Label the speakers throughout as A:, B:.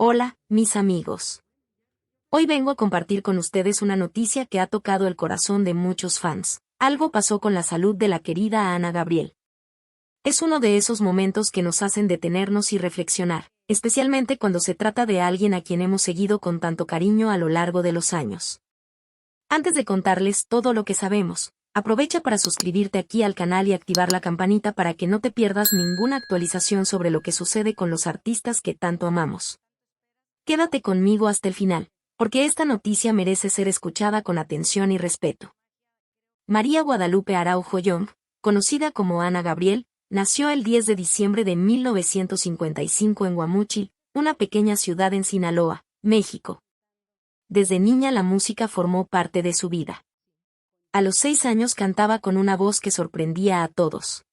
A: Hola, mis amigos. Hoy vengo a compartir con ustedes una noticia que ha tocado el corazón de muchos fans. Algo pasó con la salud de la querida Ana Gabriel. Es uno de esos momentos que nos hacen detenernos y reflexionar, especialmente cuando se trata de alguien a quien hemos seguido con tanto cariño a lo largo de los años. Antes de contarles todo lo que sabemos, aprovecha para suscribirte aquí al canal y activar la campanita para que no te pierdas ninguna actualización sobre lo que sucede con los artistas que tanto amamos. Quédate conmigo hasta el final, porque esta noticia merece ser escuchada con atención y respeto. María Guadalupe Araujo Young, conocida como Ana Gabriel, nació el 10 de diciembre de 1955 en Guamúchil, una pequeña ciudad en Sinaloa, México. Desde niña la música formó parte de su vida. A los 6 años cantaba con una voz que sorprendía a todos.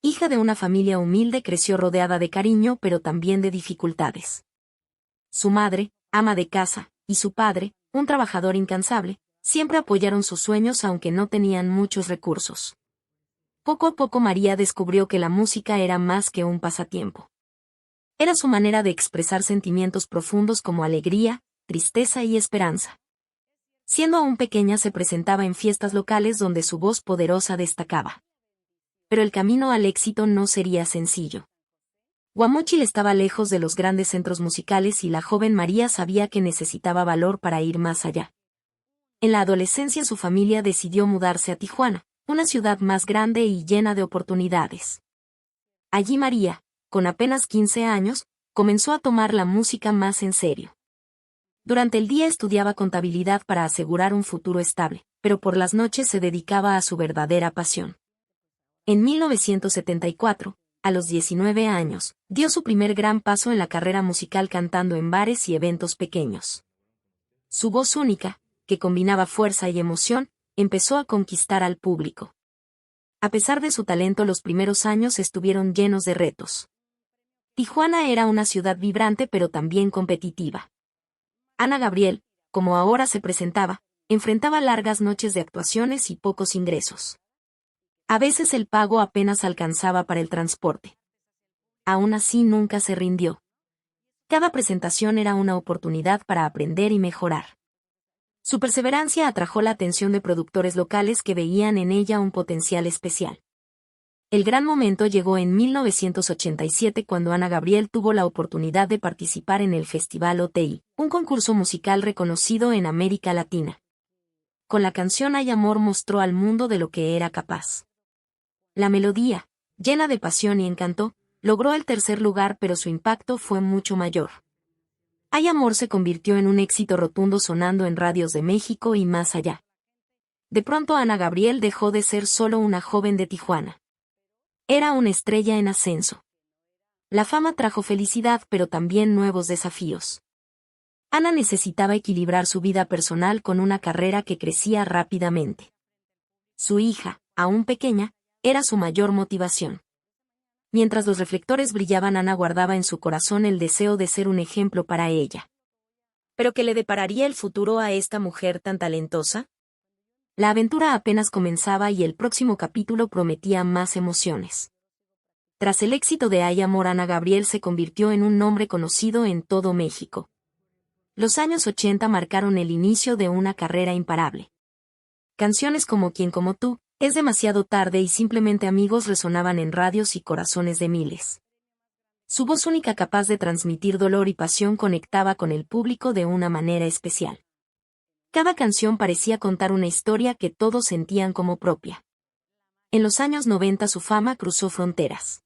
A: Hija de una familia humilde, creció rodeada de cariño pero también de dificultades. Su madre, ama de casa, y su padre, un trabajador incansable, siempre apoyaron sus sueños aunque no tenían muchos recursos. Poco a poco María descubrió que la música era más que un pasatiempo. Era su manera de expresar sentimientos profundos como alegría, tristeza y esperanza. Siendo aún pequeña se presentaba en fiestas locales donde su voz poderosa destacaba. Pero el camino al éxito no sería sencillo. Guamúchil estaba lejos de los grandes centros musicales y la joven María sabía que necesitaba valor para ir más allá. En la adolescencia su familia decidió mudarse a Tijuana, una ciudad más grande y llena de oportunidades. Allí María, con apenas 15 años, comenzó a tomar la música más en serio. Durante el día estudiaba contabilidad para asegurar un futuro estable, pero por las noches se dedicaba a su verdadera pasión. En 1974, a los 19 años, dio su primer gran paso en la carrera musical cantando en bares y eventos pequeños. Su voz única, que combinaba fuerza y emoción, empezó a conquistar al público. A pesar de su talento, los primeros años estuvieron llenos de retos. Tijuana era una ciudad vibrante pero también competitiva. Ana Gabriel, como ahora se presentaba, enfrentaba largas noches de actuaciones y pocos ingresos. A veces el pago apenas alcanzaba para el transporte. Aún así nunca se rindió. Cada presentación era una oportunidad para aprender y mejorar. Su perseverancia atrajo la atención de productores locales que veían en ella un potencial especial. El gran momento llegó en 1987 cuando Ana Gabriel tuvo la oportunidad de participar en el Festival OTI, un concurso musical reconocido en América Latina. Con la canción Hay Amor mostró al mundo de lo que era capaz. La melodía, llena de pasión y encanto, logró el tercer lugar pero su impacto fue mucho mayor. Hay Amor se convirtió en un éxito rotundo sonando en radios de México y más allá. De pronto Ana Gabriel dejó de ser solo una joven de Tijuana. Era una estrella en ascenso. La fama trajo felicidad pero también nuevos desafíos. Ana necesitaba equilibrar su vida personal con una carrera que crecía rápidamente. Su hija, aún pequeña, era su mayor motivación. Mientras los reflectores brillaban, Ana guardaba en su corazón el deseo de ser un ejemplo para ella. ¿Pero qué le depararía el futuro a esta mujer tan talentosa? La aventura apenas comenzaba y el próximo capítulo prometía más emociones. Tras el éxito de Hay Amor, Ana Gabriel se convirtió en un nombre conocido en todo México. Los años 80 marcaron el inicio de una carrera imparable. Canciones como Quién como tú, Es demasiado tarde y Simplemente Amigos resonaban en radios y corazones de miles. Su voz única, capaz de transmitir dolor y pasión, conectaba con el público de una manera especial. Cada canción parecía contar una historia que todos sentían como propia. En los años 90 su fama cruzó fronteras.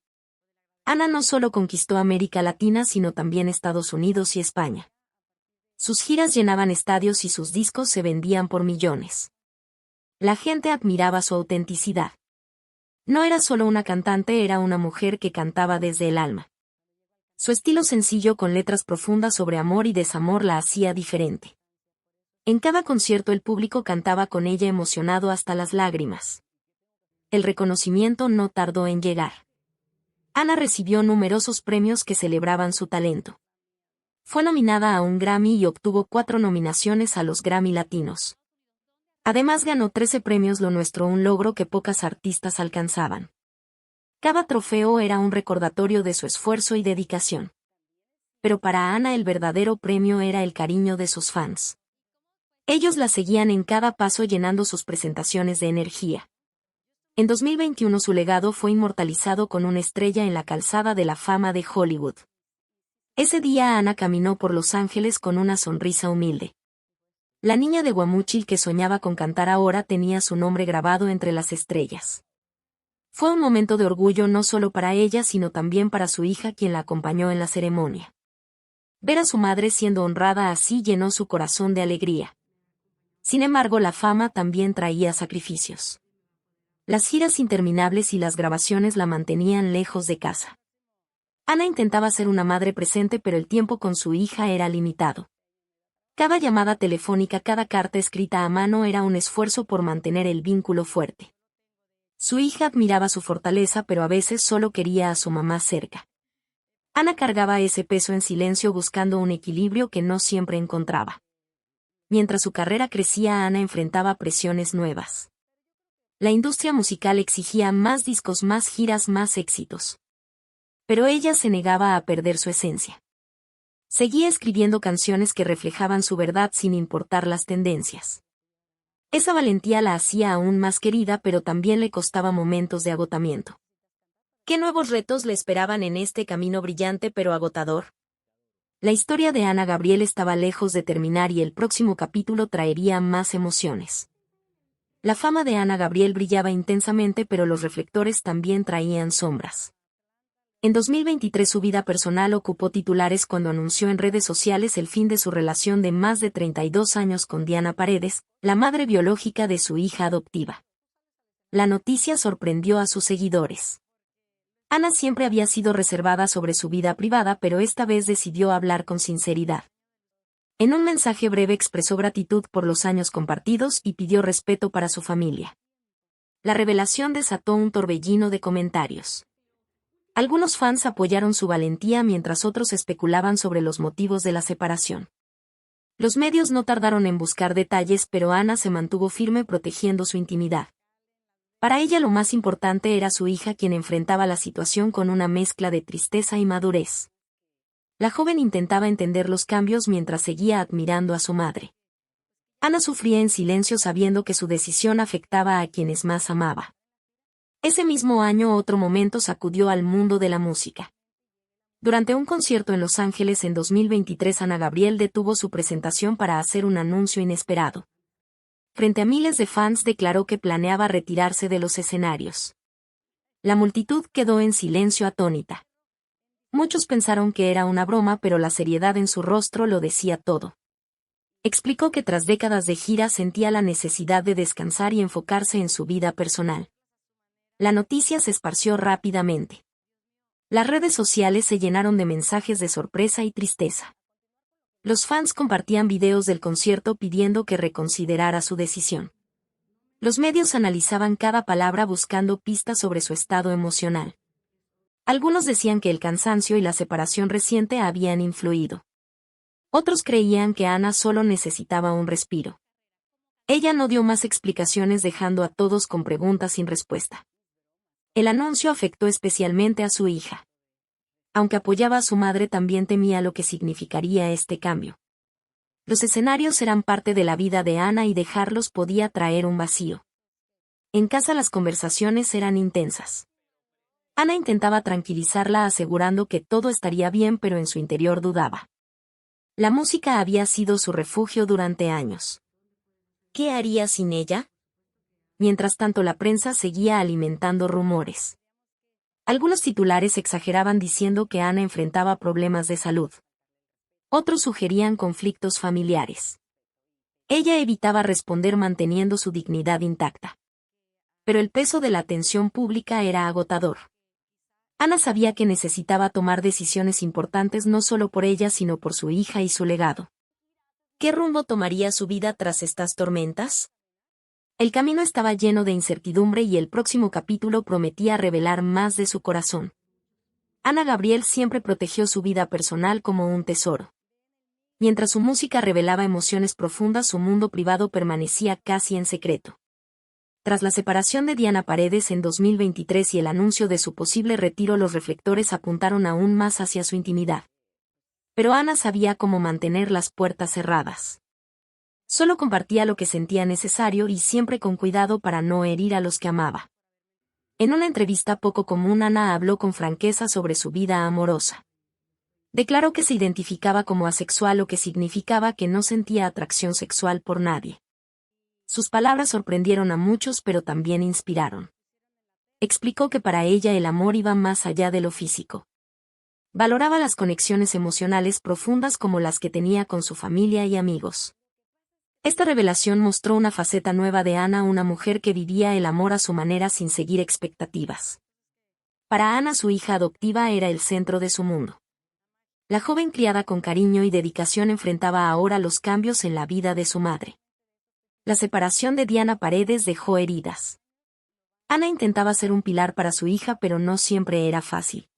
A: Ana no solo conquistó América Latina sino también Estados Unidos y España. Sus giras llenaban estadios y sus discos se vendían por millones. La gente admiraba su autenticidad. No era solo una cantante, era una mujer que cantaba desde el alma. Su estilo sencillo con letras profundas sobre amor y desamor la hacía diferente. En cada concierto el público cantaba con ella emocionado hasta las lágrimas. El reconocimiento no tardó en llegar. Ana recibió numerosos premios que celebraban su talento. Fue nominada a un Grammy y obtuvo 4 nominaciones a los Grammy Latinos. Además ganó 13 premios Lo Nuestro, un logro que pocas artistas alcanzaban. Cada trofeo era un recordatorio de su esfuerzo y dedicación. pero para Ana el verdadero premio era el cariño de sus fans. Ellos la seguían en cada paso llenando sus presentaciones de energía. En 2021 su legado fue inmortalizado con una estrella en la calzada de la fama de Hollywood. Ese día Ana caminó por Los Ángeles con una sonrisa humilde. La niña de Guamúchil que soñaba con cantar ahora tenía su nombre grabado entre las estrellas. Fue un momento de orgullo no solo para ella sino también para su hija quien la acompañó en la ceremonia. Ver a su madre siendo honrada así llenó su corazón de alegría. Sin embargo, la fama también traía sacrificios. Las giras interminables y las grabaciones la mantenían lejos de casa. Ana intentaba ser una madre presente pero el tiempo con su hija era limitado. Cada llamada telefónica, cada carta escrita a mano era un esfuerzo por mantener el vínculo fuerte. Su hija admiraba su fortaleza pero a veces solo quería a su mamá cerca. Ana cargaba ese peso en silencio buscando un equilibrio que no siempre encontraba. Mientras su carrera crecía, Ana enfrentaba presiones nuevas. La industria musical exigía más discos, más giras, más éxitos. Pero ella se negaba a perder su esencia. Seguía escribiendo canciones que reflejaban su verdad sin importar las tendencias. Esa valentía la hacía aún más querida pero también le costaba momentos de agotamiento. ¿Qué nuevos retos le esperaban en este camino brillante pero agotador? La historia de Ana Gabriel estaba lejos de terminar y el próximo capítulo traería más emociones. La fama de Ana Gabriel brillaba intensamente pero los reflectores también traían sombras. En 2023 su vida personal ocupó titulares cuando anunció en redes sociales el fin de su relación de más de 32 años con Diana Paredes, la madre biológica de su hija adoptiva. La noticia sorprendió a sus seguidores. Ana siempre había sido reservada sobre su vida privada pero esta vez decidió hablar con sinceridad. En un mensaje breve expresó gratitud por los años compartidos y pidió respeto para su familia. La revelación desató un torbellino de comentarios. Algunos fans apoyaron su valentía mientras otros especulaban sobre los motivos de la separación. Los medios no tardaron en buscar detalles pero Ana se mantuvo firme protegiendo su intimidad. Para ella lo más importante era su hija quien enfrentaba la situación con una mezcla de tristeza y madurez. La joven intentaba entender los cambios mientras seguía admirando a su madre. Ana sufría en silencio sabiendo que su decisión afectaba a quienes más amaba. Ese mismo año otro momento sacudió al mundo de la música. Durante un concierto en Los Ángeles en 2023 Ana Gabriel detuvo su presentación para hacer un anuncio inesperado. Frente a miles de fans declaró que planeaba retirarse de los escenarios. La multitud quedó en silencio atónita. Muchos pensaron que era una broma pero la seriedad en su rostro lo decía todo. Explicó que tras décadas de gira sentía la necesidad de descansar y enfocarse en su vida personal. La noticia se esparció rápidamente. Las redes sociales se llenaron de mensajes de sorpresa y tristeza. Los fans compartían videos del concierto pidiendo que reconsiderara su decisión. Los medios analizaban cada palabra buscando pistas sobre su estado emocional. Algunos decían que el cansancio y la separación reciente habían influido. Otros creían que Ana solo necesitaba un respiro. Ella no dio más explicaciones dejando a todos con preguntas sin respuesta. El anuncio afectó especialmente a su hija. Aunque apoyaba a su madre también temía lo que significaría este cambio. Los escenarios eran parte de la vida de Ana y dejarlos podía traer un vacío. En casa las conversaciones eran intensas. Ana intentaba tranquilizarla asegurando que todo estaría bien pero en su interior dudaba. La música había sido su refugio durante años. ¿Qué haría sin ella? Mientras tanto la prensa seguía alimentando rumores. Algunos titulares exageraban diciendo que Ana enfrentaba problemas de salud. Otros sugerían conflictos familiares. Ella evitaba responder manteniendo su dignidad intacta. Pero el peso de la atención pública era agotador. Ana sabía que necesitaba tomar decisiones importantes no solo por ella sino por su hija y su legado. ¿Qué rumbo tomaría su vida tras estas tormentas? El camino estaba lleno de incertidumbre y el próximo capítulo prometía revelar más de su corazón. Ana Gabriel siempre protegió su vida personal como un tesoro. Mientras su música revelaba emociones profundas, su mundo privado permanecía casi en secreto. Tras la separación de Diana Paredes en 2023 y el anuncio de su posible retiro, los reflectores apuntaron aún más hacia su intimidad. Pero Ana sabía cómo mantener las puertas cerradas. Solo compartía lo que sentía necesario y siempre con cuidado para no herir a los que amaba. En una entrevista poco común, Ana habló con franqueza sobre su vida amorosa. Declaró que se identificaba como asexual, lo que significaba que no sentía atracción sexual por nadie. Sus palabras sorprendieron a muchos, pero también inspiraron. Explicó que para ella el amor iba más allá de lo físico. Valoraba las conexiones emocionales profundas como las que tenía con su familia y amigos. Esta revelación mostró una faceta nueva de Ana, una mujer que vivía el amor a su manera sin seguir expectativas. Para Ana, su hija adoptiva era el centro de su mundo. La joven, criada con cariño y dedicación, enfrentaba ahora los cambios en la vida de su madre. La separación de Diana Paredes dejó heridas. Ana intentaba ser un pilar para su hija, pero no siempre era fácil.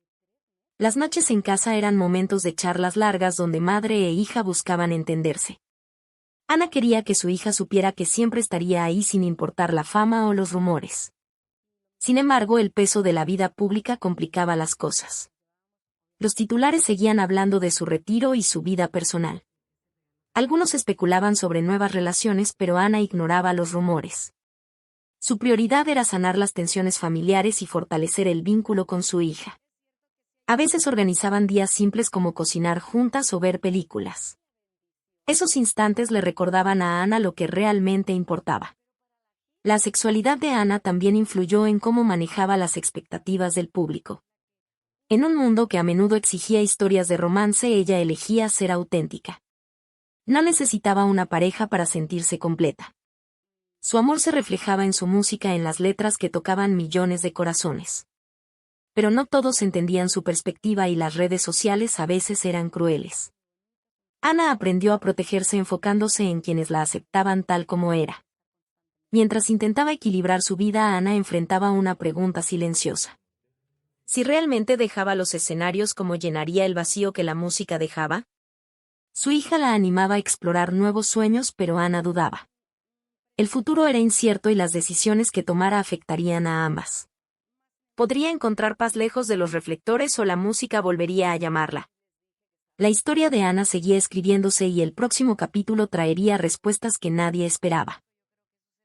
A: Las noches en casa eran momentos de charlas largas donde madre e hija buscaban entenderse. Ana quería que su hija supiera que siempre estaría ahí sin importar la fama o los rumores. Sin embargo, el peso de la vida pública complicaba las cosas. Los titulares seguían hablando de su retiro y su vida personal. Algunos especulaban sobre nuevas relaciones, pero Ana ignoraba los rumores. Su prioridad era sanar las tensiones familiares y fortalecer el vínculo con su hija. A veces organizaban días simples como cocinar juntas o ver películas. Esos instantes le recordaban a Ana lo que realmente importaba. La sexualidad de Ana también influyó en cómo manejaba las expectativas del público. En un mundo que a menudo exigía historias de romance, ella elegía ser auténtica. No necesitaba una pareja para sentirse completa. Su amor se reflejaba en su música, en las letras que tocaban millones de corazones. Pero no todos entendían su perspectiva y las redes sociales a veces eran crueles. Ana aprendió a protegerse enfocándose en quienes la aceptaban tal como era. Mientras intentaba equilibrar su vida, Ana enfrentaba una pregunta silenciosa. ¿Si realmente dejaba los escenarios, cómo llenaría el vacío que la música dejaba? Su hija la animaba a explorar nuevos sueños, pero Ana dudaba. El futuro era incierto y las decisiones que tomara afectarían a ambas. ¿Podría encontrar paz lejos de los reflectores o la música volvería a llamarla? La historia de Ana seguía escribiéndose y el próximo capítulo traería respuestas que nadie esperaba.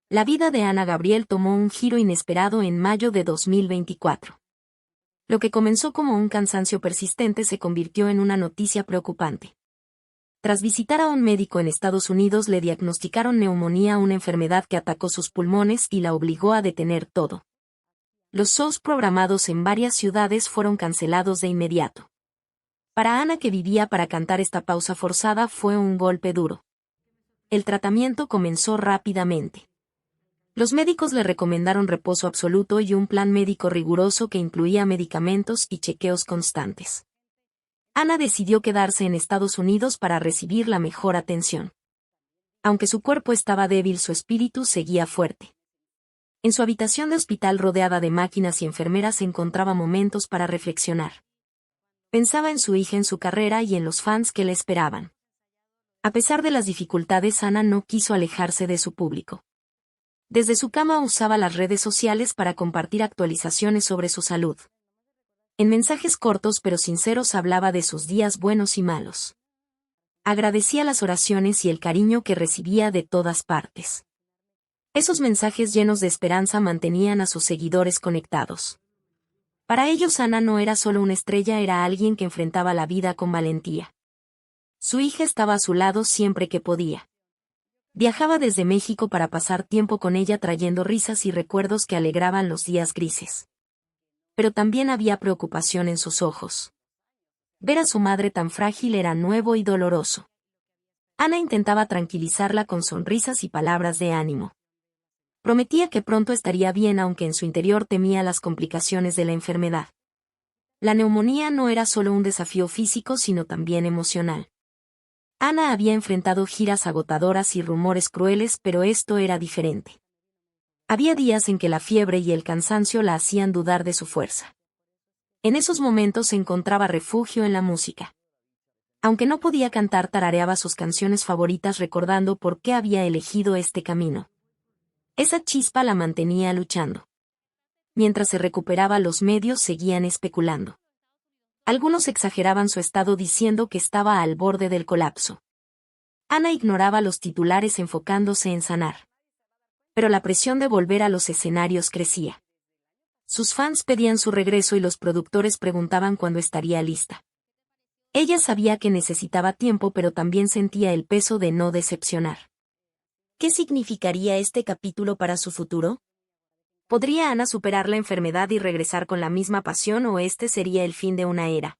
A: La vida de Ana Gabriel tomó un giro inesperado en mayo de 2024. Lo que comenzó como un cansancio persistente se convirtió en una noticia preocupante. Tras visitar a un médico en Estados Unidos, le diagnosticaron neumonía, una enfermedad que atacó sus pulmones y la obligó a detener todo. Los shows programados en varias ciudades fueron cancelados de inmediato. Para Ana, que vivía para cantar, esta pausa forzada fue un golpe duro. El tratamiento comenzó rápidamente. Los médicos le recomendaron reposo absoluto y un plan médico riguroso que incluía medicamentos y chequeos constantes. Ana decidió quedarse en Estados Unidos para recibir la mejor atención. Aunque su cuerpo estaba débil, su espíritu seguía fuerte. En su habitación de hospital, rodeada de máquinas y enfermeras, encontraba momentos para reflexionar. Pensaba en su hija, en su carrera y en los fans que la esperaban. A pesar de las dificultades, Ana no quiso alejarse de su público. Desde su cama usaba las redes sociales para compartir actualizaciones sobre su salud. En mensajes cortos pero sinceros hablaba de sus días buenos y malos. Agradecía las oraciones y el cariño que recibía de todas partes. Esos mensajes llenos de esperanza mantenían a sus seguidores conectados. Para ellos, Ana no era solo una estrella, era alguien que enfrentaba la vida con valentía. Su hija estaba a su lado siempre que podía. Viajaba desde México para pasar tiempo con ella, trayendo risas y recuerdos que alegraban los días grises. Pero también había preocupación en sus ojos. Ver a su madre tan frágil era nuevo y doloroso. Ana intentaba tranquilizarla con sonrisas y palabras de ánimo. Prometía que pronto estaría bien, aunque en su interior temía las complicaciones de la enfermedad. La neumonía no era solo un desafío físico, sino también emocional. Ana había enfrentado giras agotadoras y rumores crueles, pero esto era diferente. Había días en que la fiebre y el cansancio la hacían dudar de su fuerza. En esos momentos encontraba refugio en la música. Aunque no podía cantar, tarareaba sus canciones favoritas, recordando por qué había elegido este camino. Esa chispa la mantenía luchando. Mientras se recuperaba, los medios seguían especulando. Algunos exageraban su estado diciendo que estaba al borde del colapso. Ana ignoraba los titulares enfocándose en sanar. Pero la presión de volver a los escenarios crecía. Sus fans pedían su regreso y los productores preguntaban cuándo estaría lista. Ella sabía que necesitaba tiempo, pero también sentía el peso de no decepcionar. ¿Qué significaría este capítulo para su futuro? ¿Podría Ana superar la enfermedad y regresar con la misma pasión, o este sería el fin de una era?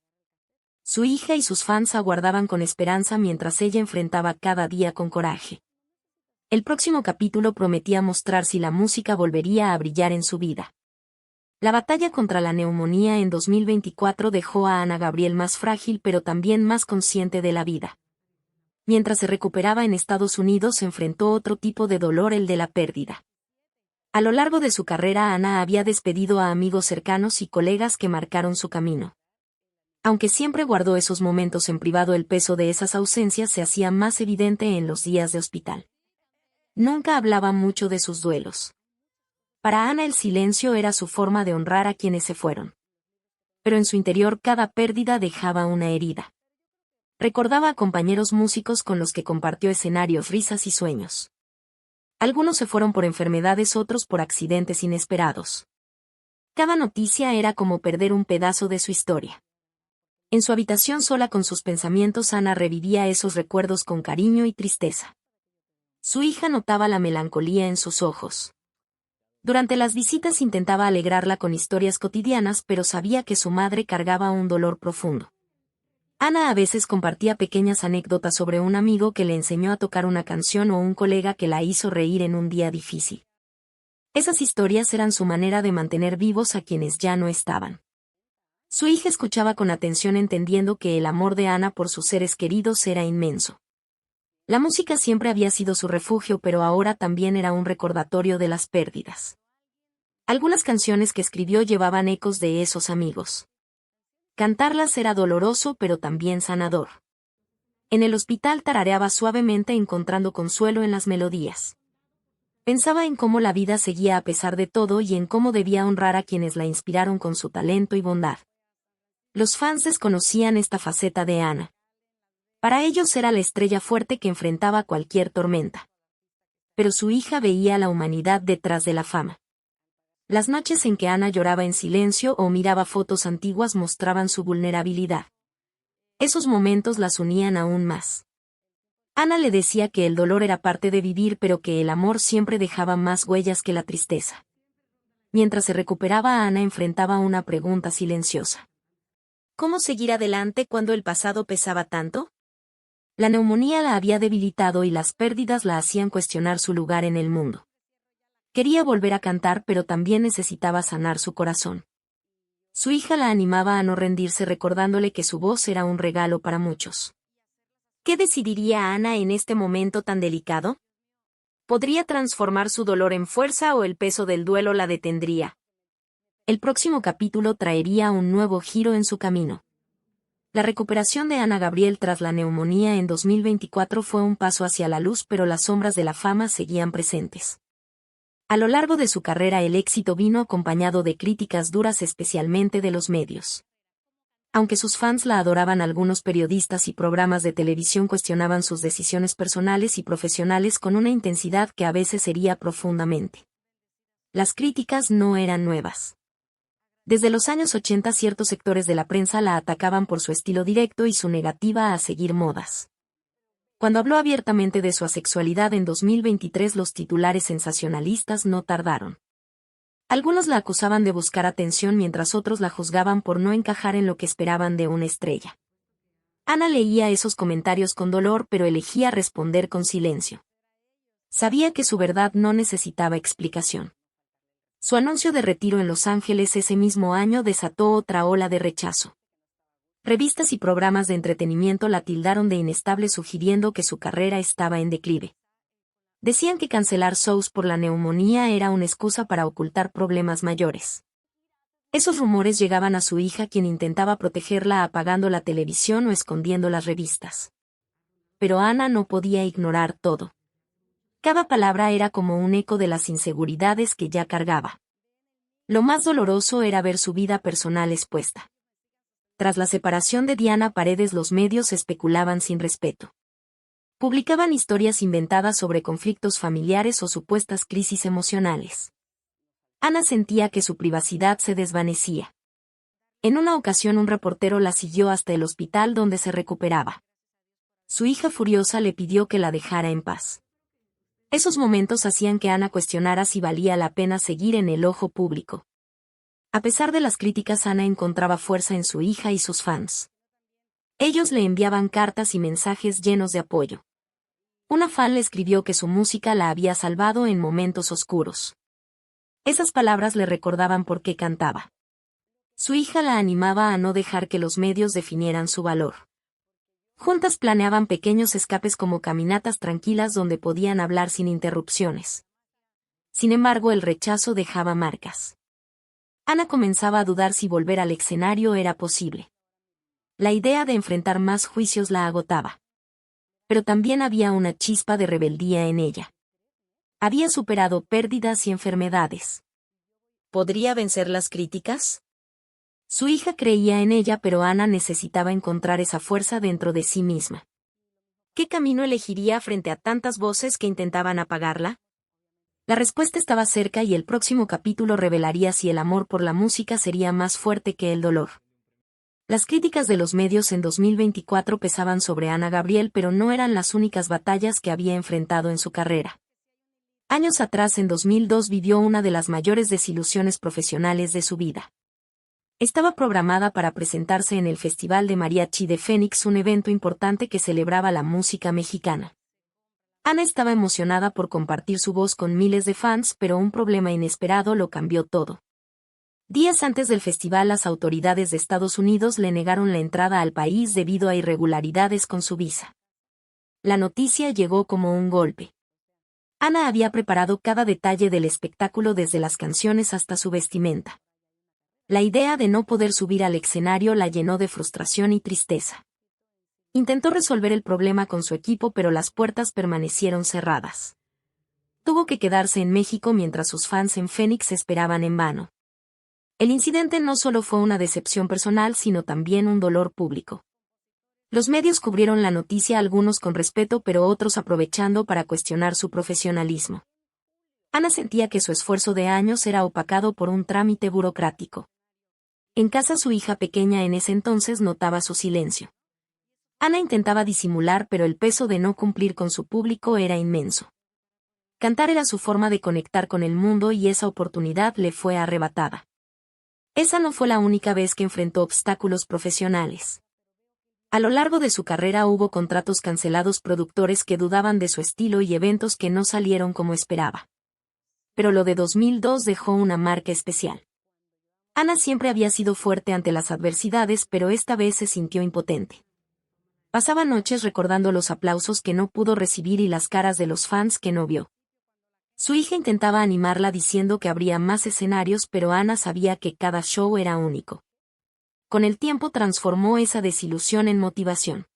A: Su hija y sus fans aguardaban con esperanza mientras ella enfrentaba cada día con coraje. El próximo capítulo prometía mostrar si la música volvería a brillar en su vida. La batalla contra la neumonía en 2024 dejó a Ana Gabriel más frágil, pero también más consciente de la vida. Mientras se recuperaba en Estados Unidos, se enfrentó otro tipo de dolor, el de la pérdida. A lo largo de su carrera, Ana había despedido a amigos cercanos y colegas que marcaron su camino. Aunque siempre guardó esos momentos en privado, el peso de esas ausencias se hacía más evidente en los días de hospital. Nunca hablaba mucho de sus duelos. Para Ana el silencio era su forma de honrar a quienes se fueron. Pero en su interior cada pérdida dejaba una herida. Recordaba a compañeros músicos con los que compartió escenarios, risas y sueños. Algunos se fueron por enfermedades, otros por accidentes inesperados. Cada noticia era como perder un pedazo de su historia. En su habitación sola con sus pensamientos, Ana revivía esos recuerdos con cariño y tristeza. Su hija notaba la melancolía en sus ojos. Durante las visitas intentaba alegrarla con historias cotidianas, pero sabía que su madre cargaba un dolor profundo. Ana a veces compartía pequeñas anécdotas sobre un amigo que le enseñó a tocar una canción o un colega que la hizo reír en un día difícil. Esas historias eran su manera de mantener vivos a quienes ya no estaban. Su hija escuchaba con atención, entendiendo que el amor de Ana por sus seres queridos era inmenso. La música siempre había sido su refugio, pero ahora también era un recordatorio de las pérdidas. Algunas canciones que escribió llevaban ecos de esos amigos. Cantarlas era doloroso, pero también sanador. En el hospital tarareaba suavemente, encontrando consuelo en las melodías. Pensaba en cómo la vida seguía a pesar de todo y en cómo debía honrar a quienes la inspiraron con su talento y bondad. Los fans desconocían esta faceta de Ana. Para ellos era la estrella fuerte que enfrentaba cualquier tormenta. Pero su hija veía la humanidad detrás de la fama. Las noches en que Ana lloraba en silencio o miraba fotos antiguas mostraban su vulnerabilidad. Esos momentos las unían aún más. Ana le decía que el dolor era parte de vivir, pero que el amor siempre dejaba más huellas que la tristeza. Mientras se recuperaba, Ana enfrentaba una pregunta silenciosa. ¿Cómo seguir adelante cuando el pasado pesaba tanto? La neumonía la había debilitado y las pérdidas la hacían cuestionar su lugar en el mundo. Quería volver a cantar, pero también necesitaba sanar su corazón. Su hija la animaba a no rendirse, recordándole que su voz era un regalo para muchos. ¿Qué decidiría Ana en este momento tan delicado? ¿Podría transformar su dolor en fuerza, o el peso del duelo la detendría? El próximo capítulo traería un nuevo giro en su camino. La recuperación de Ana Gabriel tras la neumonía en 2024 fue un paso hacia la luz, pero las sombras de la fama seguían presentes. A lo largo de su carrera, el éxito vino acompañado de críticas duras, especialmente de los medios. Aunque sus fans la adoraban, algunos periodistas y programas de televisión cuestionaban sus decisiones personales y profesionales con una intensidad que a veces hería profundamente. Las críticas no eran nuevas. Desde los años 80, ciertos sectores de la prensa la atacaban por su estilo directo y su negativa a seguir modas. Cuando habló abiertamente de su asexualidad en 2023, los titulares sensacionalistas no tardaron. Algunos la acusaban de buscar atención, mientras otros la juzgaban por no encajar en lo que esperaban de una estrella. Ana leía esos comentarios con dolor, pero elegía responder con silencio. Sabía que su verdad no necesitaba explicación. Su anuncio de retiro en Los Ángeles ese mismo año desató otra ola de rechazo. Revistas y programas de entretenimiento la tildaron de inestable, sugiriendo que su carrera estaba en declive. Decían que cancelar shows por la neumonía era una excusa para ocultar problemas mayores. Esos rumores llegaban a su hija, quien intentaba protegerla apagando la televisión o escondiendo las revistas. Pero Ana no podía ignorar todo. Cada palabra era como un eco de las inseguridades que ya cargaba. Lo más doloroso era ver su vida personal expuesta. Tras la separación de Diana Paredes, los medios especulaban sin respeto. Publicaban historias inventadas sobre conflictos familiares o supuestas crisis emocionales. Ana sentía que su privacidad se desvanecía. En una ocasión un reportero la siguió hasta el hospital donde se recuperaba. Su hija furiosa le pidió que la dejara en paz. Esos momentos hacían que Ana cuestionara si valía la pena seguir en el ojo público. A pesar de las críticas, Ana encontraba fuerza en su hija y sus fans. Ellos le enviaban cartas y mensajes llenos de apoyo. Una fan le escribió que su música la había salvado en momentos oscuros. Esas palabras le recordaban por qué cantaba. Su hija la animaba a no dejar que los medios definieran su valor. Juntas planeaban pequeños escapes como caminatas tranquilas donde podían hablar sin interrupciones. Sin embargo, el rechazo dejaba marcas. Ana comenzaba a dudar si volver al escenario era posible. La idea de enfrentar más juicios la agotaba. Pero también había una chispa de rebeldía en ella. Había superado pérdidas y enfermedades. ¿Podría vencer las críticas? Su hija creía en ella, pero Ana necesitaba encontrar esa fuerza dentro de sí misma. ¿Qué camino elegiría frente a tantas voces que intentaban apagarla? La respuesta estaba cerca y el próximo capítulo revelaría si el amor por la música sería más fuerte que el dolor. Las críticas de los medios en 2024 pesaban sobre Ana Gabriel, pero no eran las únicas batallas que había enfrentado en su carrera. Años atrás, en 2002, vivió una de las mayores desilusiones profesionales de su vida. Estaba programada para presentarse en el Festival de Mariachi de Phoenix, un evento importante que celebraba la música mexicana. Ana estaba emocionada por compartir su voz con miles de fans, pero un problema inesperado lo cambió todo. Días antes del festival, las autoridades de Estados Unidos le negaron la entrada al país debido a irregularidades con su visa. La noticia llegó como un golpe. Ana había preparado cada detalle del espectáculo, desde las canciones hasta su vestimenta. La idea de no poder subir al escenario la llenó de frustración y tristeza. Intentó resolver el problema con su equipo, pero las puertas permanecieron cerradas. Tuvo que quedarse en México mientras sus fans en Phoenix esperaban en vano. El incidente no solo fue una decepción personal, sino también un dolor público. Los medios cubrieron la noticia, algunos con respeto, pero otros aprovechando para cuestionar su profesionalismo. Ana sentía que su esfuerzo de años era opacado por un trámite burocrático. En casa, su hija pequeña en ese entonces notaba su silencio. Ana intentaba disimular, pero el peso de no cumplir con su público era inmenso. Cantar era su forma de conectar con el mundo y esa oportunidad le fue arrebatada. Esa no fue la única vez que enfrentó obstáculos profesionales. A lo largo de su carrera hubo contratos cancelados, productores que dudaban de su estilo y eventos que no salieron como esperaba. Pero lo de 2002 dejó una marca especial. Ana siempre había sido fuerte ante las adversidades, pero esta vez se sintió impotente. Pasaba noches recordando los aplausos que no pudo recibir y las caras de los fans que no vio. Su hija intentaba animarla diciendo que habría más escenarios, pero Ana sabía que cada show era único. Con el tiempo transformó esa desilusión en motivación.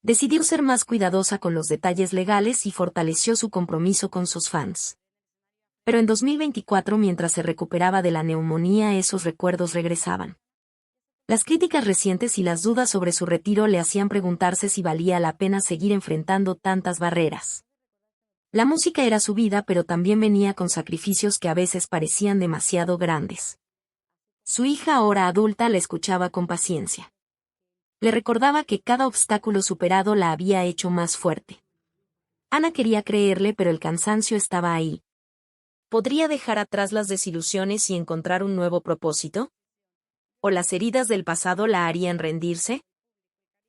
A: Decidió ser más cuidadosa con los detalles legales y fortaleció su compromiso con sus fans. Pero en 2024, mientras se recuperaba de la neumonía, esos recuerdos regresaban. Las críticas recientes y las dudas sobre su retiro le hacían preguntarse si valía la pena seguir enfrentando tantas barreras. La música era su vida, pero también venía con sacrificios que a veces parecían demasiado grandes. Su hija, ahora adulta, la escuchaba con paciencia. Le recordaba que cada obstáculo superado la había hecho más fuerte. Ana quería creerle, pero el cansancio estaba ahí. ¿Podría dejar atrás las desilusiones y encontrar un nuevo propósito? ¿O las heridas del pasado la harían rendirse?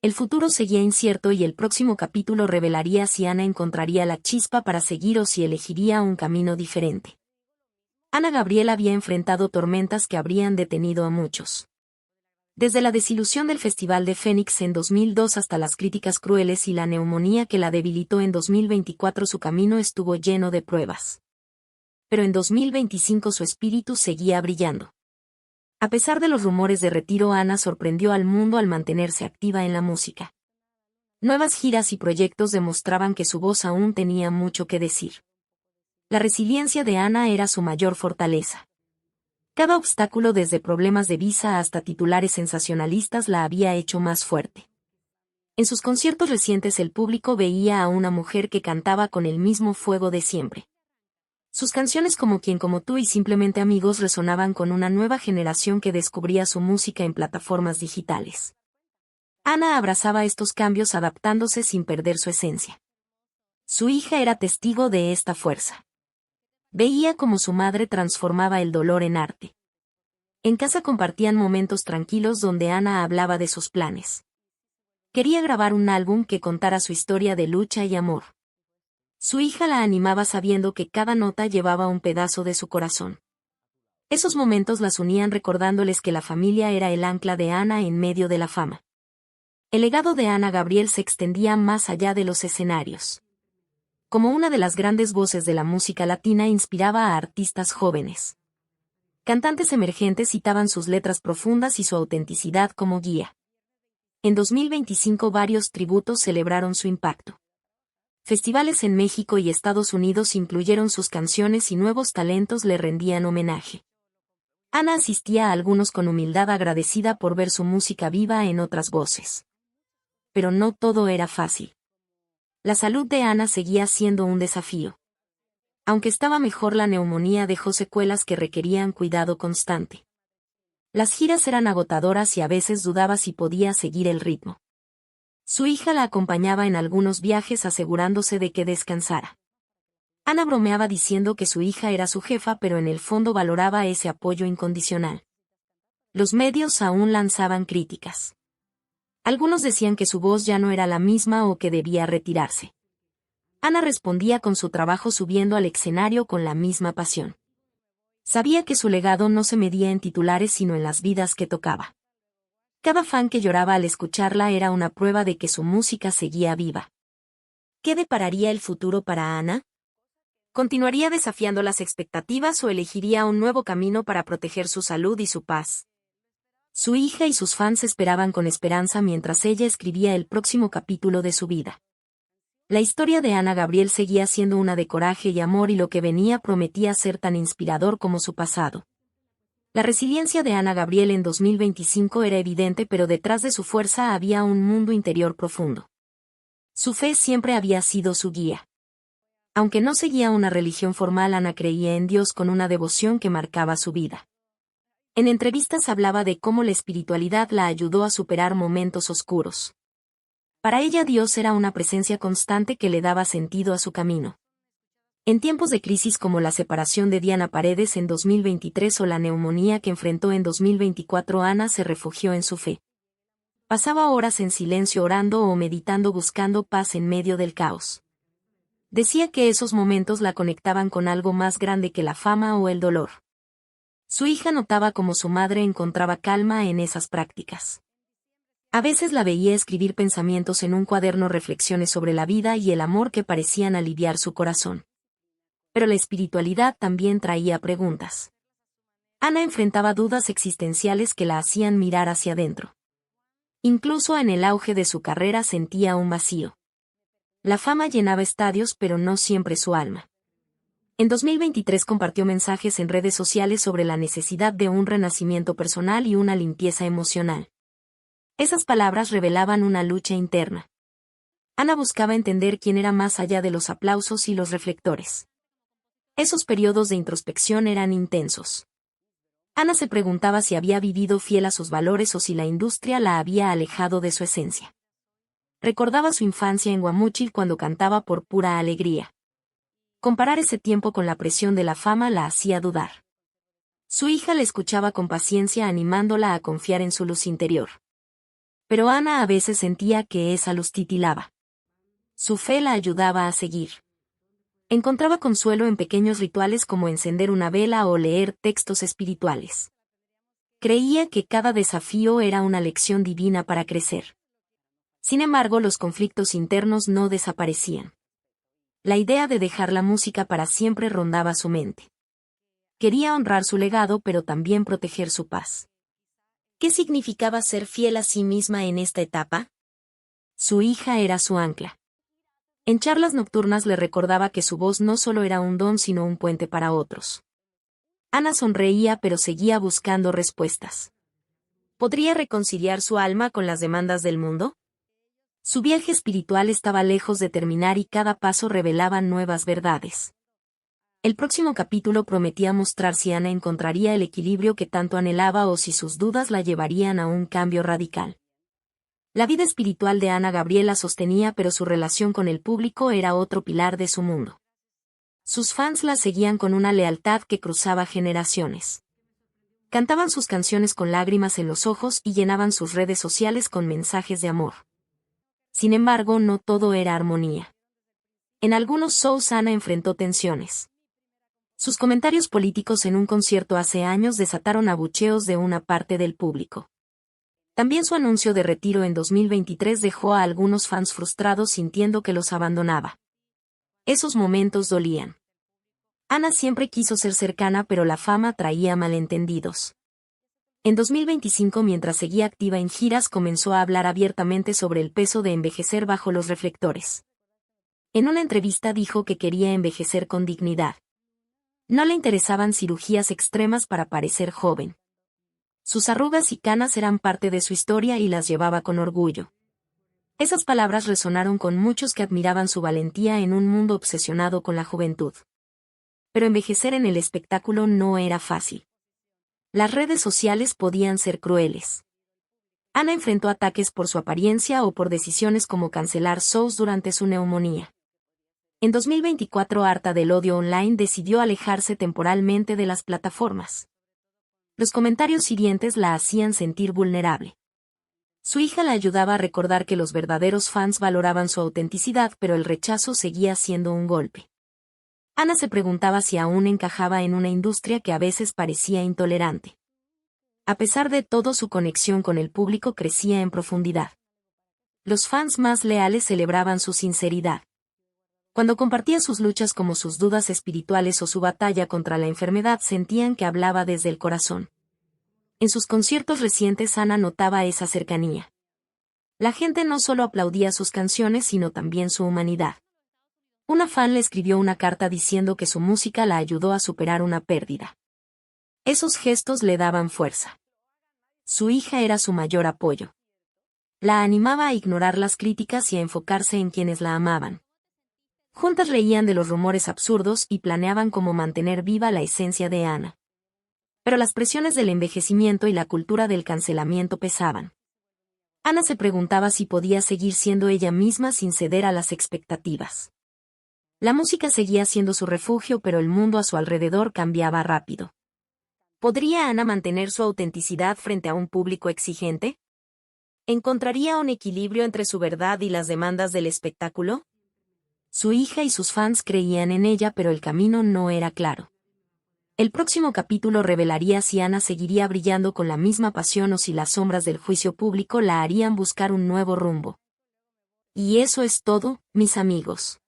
A: El futuro seguía incierto y el próximo capítulo revelaría si Ana encontraría la chispa para seguir o si elegiría un camino diferente. Ana Gabriel había enfrentado tormentas que habrían detenido a muchos. Desde la desilusión del Festival de Phoenix en 2002 hasta las críticas crueles y la neumonía que la debilitó en 2024, su camino estuvo lleno de pruebas. Pero en 2025 su espíritu seguía brillando. A pesar de los rumores de retiro, Ana sorprendió al mundo al mantenerse activa en la música. Nuevas giras y proyectos demostraban que su voz aún tenía mucho que decir. La resiliencia de Ana era su mayor fortaleza. Cada obstáculo, desde problemas de visa hasta titulares sensacionalistas, la había hecho más fuerte. En sus conciertos recientes el público veía a una mujer que cantaba con el mismo fuego de siempre. Sus canciones como Quien como tú y Simplemente Amigos resonaban con una nueva generación que descubría su música en plataformas digitales. Ana abrazaba estos cambios adaptándose sin perder su esencia. Su hija era testigo de esta fuerza. Veía cómo su madre transformaba el dolor en arte. En casa compartían momentos tranquilos donde Ana hablaba de sus planes. Quería grabar un álbum que contara su historia de lucha y amor. Su hija la animaba sabiendo que cada nota llevaba un pedazo de su corazón. Esos momentos las unían recordándoles que la familia era el ancla de Ana en medio de la fama. El legado de Ana Gabriel se extendía más allá de los escenarios. Como una de las grandes voces de la música latina, inspiraba a artistas jóvenes. Cantantes emergentes citaban sus letras profundas y su autenticidad como guía. En 2025 varios tributos celebraron su impacto. Festivales en México y Estados Unidos incluyeron sus canciones y nuevos talentos le rendían homenaje. Ana asistía a algunos con humildad, agradecida por ver su música viva en otras voces. Pero no todo era fácil. La salud de Ana seguía siendo un desafío. Aunque estaba mejor, la neumonía dejó secuelas que requerían cuidado constante. Las giras eran agotadoras y a veces dudaba si podía seguir el ritmo. Su hija la acompañaba en algunos viajes asegurándose de que descansara. Ana bromeaba diciendo que su hija era su jefa, pero en el fondo valoraba ese apoyo incondicional. Los medios aún lanzaban críticas. Algunos decían que su voz ya no era la misma o que debía retirarse. Ana respondía con su trabajo, subiendo al escenario con la misma pasión. Sabía que su legado no se medía en titulares sino en las vidas que tocaba. Cada fan que lloraba al escucharla era una prueba de que su música seguía viva. ¿Qué depararía el futuro para Ana? ¿Continuaría desafiando las expectativas o elegiría un nuevo camino para proteger su salud y su paz? Su hija y sus fans esperaban con esperanza mientras ella escribía el próximo capítulo de su vida. La historia de Ana Gabriel seguía siendo una de coraje y amor, y lo que venía prometía ser tan inspirador como su pasado. La resiliencia de Ana Gabriel en 2025 era evidente, pero detrás de su fuerza había un mundo interior profundo. Su fe siempre había sido su guía. Aunque no seguía una religión formal, Ana creía en Dios con una devoción que marcaba su vida. En entrevistas hablaba de cómo la espiritualidad la ayudó a superar momentos oscuros. Para ella Dios era una presencia constante que le daba sentido a su camino. En tiempos de crisis como la separación de Diana Paredes en 2023 o la neumonía que enfrentó en 2024, Ana se refugió en su fe. Pasaba horas en silencio orando o meditando, buscando paz en medio del caos. Decía que esos momentos la conectaban con algo más grande que la fama o el dolor. Su hija notaba cómo su madre encontraba calma en esas prácticas. A veces la veía escribir pensamientos en un cuaderno, reflexiones sobre la vida y el amor que parecían aliviar su corazón. Pero la espiritualidad también traía preguntas. Ana enfrentaba dudas existenciales que la hacían mirar hacia adentro. Incluso en el auge de su carrera sentía un vacío. La fama llenaba estadios, pero no siempre su alma. En 2023 compartió mensajes en redes sociales sobre la necesidad de un renacimiento personal y una limpieza emocional. Esas palabras revelaban una lucha interna. Ana buscaba entender quién era más allá de los aplausos y los reflectores. Esos periodos de introspección eran intensos. Ana se preguntaba si había vivido fiel a sus valores o si la industria la había alejado de su esencia. Recordaba su infancia en Guamúchil cuando cantaba por pura alegría. Comparar ese tiempo con la presión de la fama la hacía dudar. Su hija le escuchaba con paciencia, animándola a confiar en su luz interior. Pero Ana a veces sentía que esa luz titilaba. Su fe la ayudaba a seguir. Encontraba consuelo en pequeños rituales como encender una vela o leer textos espirituales. Creía que cada desafío era una lección divina para crecer. Sin embargo, los conflictos internos no desaparecían. La idea de dejar la música para siempre rondaba su mente. Quería honrar su legado, pero también proteger su paz. ¿Qué significaba ser fiel a sí misma en esta etapa? Su hija era su ancla. En charlas nocturnas le recordaba que su voz no solo era un don sino un puente para otros. Ana sonreía pero seguía buscando respuestas. ¿Podría reconciliar su alma con las demandas del mundo? Su viaje espiritual estaba lejos de terminar y cada paso revelaba nuevas verdades. El próximo capítulo prometía mostrar si Ana encontraría el equilibrio que tanto anhelaba o si sus dudas la llevarían a un cambio radical. La vida espiritual de Ana Gabriel la sostenía, pero su relación con el público era otro pilar de su mundo. Sus fans la seguían con una lealtad que cruzaba generaciones. Cantaban sus canciones con lágrimas en los ojos y llenaban sus redes sociales con mensajes de amor. Sin embargo, no todo era armonía. En algunos shows Ana enfrentó tensiones. Sus comentarios políticos en un concierto hace años desataron abucheos de una parte del público. También su anuncio de retiro en 2023 dejó a algunos fans frustrados sintiendo que los abandonaba. Esos momentos dolían. Ana siempre quiso ser cercana, pero la fama traía malentendidos. En 2025, mientras seguía activa en giras, comenzó a hablar abiertamente sobre el peso de envejecer bajo los reflectores. En una entrevista dijo que quería envejecer con dignidad. No le interesaban cirugías extremas para parecer joven. Sus arrugas y canas eran parte de su historia y las llevaba con orgullo. Esas palabras resonaron con muchos que admiraban su valentía en un mundo obsesionado con la juventud. Pero envejecer en el espectáculo no era fácil. Las redes sociales podían ser crueles. Ana enfrentó ataques por su apariencia o por decisiones como cancelar shows durante su neumonía. En 2024, harta del odio online, decidió alejarse temporalmente de las plataformas. Los comentarios hirientes la hacían sentir vulnerable. Su hija la ayudaba a recordar que los verdaderos fans valoraban su autenticidad, pero el rechazo seguía siendo un golpe. Ana se preguntaba si aún encajaba en una industria que a veces parecía intolerante. A pesar de todo, su conexión con el público crecía en profundidad. Los fans más leales celebraban su sinceridad. Cuando compartía sus luchas, como sus dudas espirituales o su batalla contra la enfermedad, sentían que hablaba desde el corazón. En sus conciertos recientes Ana notaba esa cercanía. La gente no solo aplaudía sus canciones, sino también su humanidad. Una fan le escribió una carta diciendo que su música la ayudó a superar una pérdida. Esos gestos le daban fuerza. Su hija era su mayor apoyo. La animaba a ignorar las críticas y a enfocarse en quienes la amaban. Juntas reían de los rumores absurdos y planeaban cómo mantener viva la esencia de Ana. Pero las presiones del envejecimiento y la cultura del cancelamiento pesaban. Ana se preguntaba si podía seguir siendo ella misma sin ceder a las expectativas. La música seguía siendo su refugio, pero el mundo a su alrededor cambiaba rápido. ¿Podría Ana mantener su autenticidad frente a un público exigente? ¿Encontraría un equilibrio entre su verdad y las demandas del espectáculo? Su hija y sus fans creían en ella, pero el camino no era claro. El próximo capítulo revelaría si Ana seguiría brillando con la misma pasión o si las sombras del juicio público la harían buscar un nuevo rumbo. Y eso es todo, mis amigos.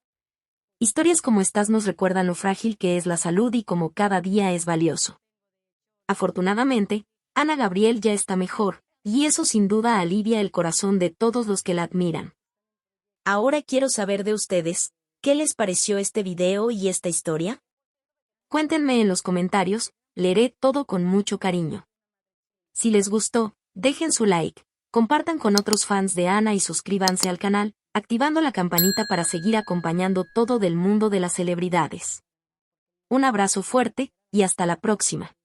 A: Historias como estas nos recuerdan lo frágil que es la salud y cómo cada día es valioso. Afortunadamente, Ana Gabriel ya está mejor, y eso sin duda alivia el corazón de todos los que la admiran. Ahora quiero saber de ustedes, ¿qué les pareció este video y esta historia? Cuéntenme en los comentarios, leeré todo con mucho cariño. Si les gustó, dejen su like, compartan con otros fans de Ana y suscríbanse al canal, activando la campanita para seguir acompañando todo del mundo de las celebridades. Un abrazo fuerte, y hasta la próxima.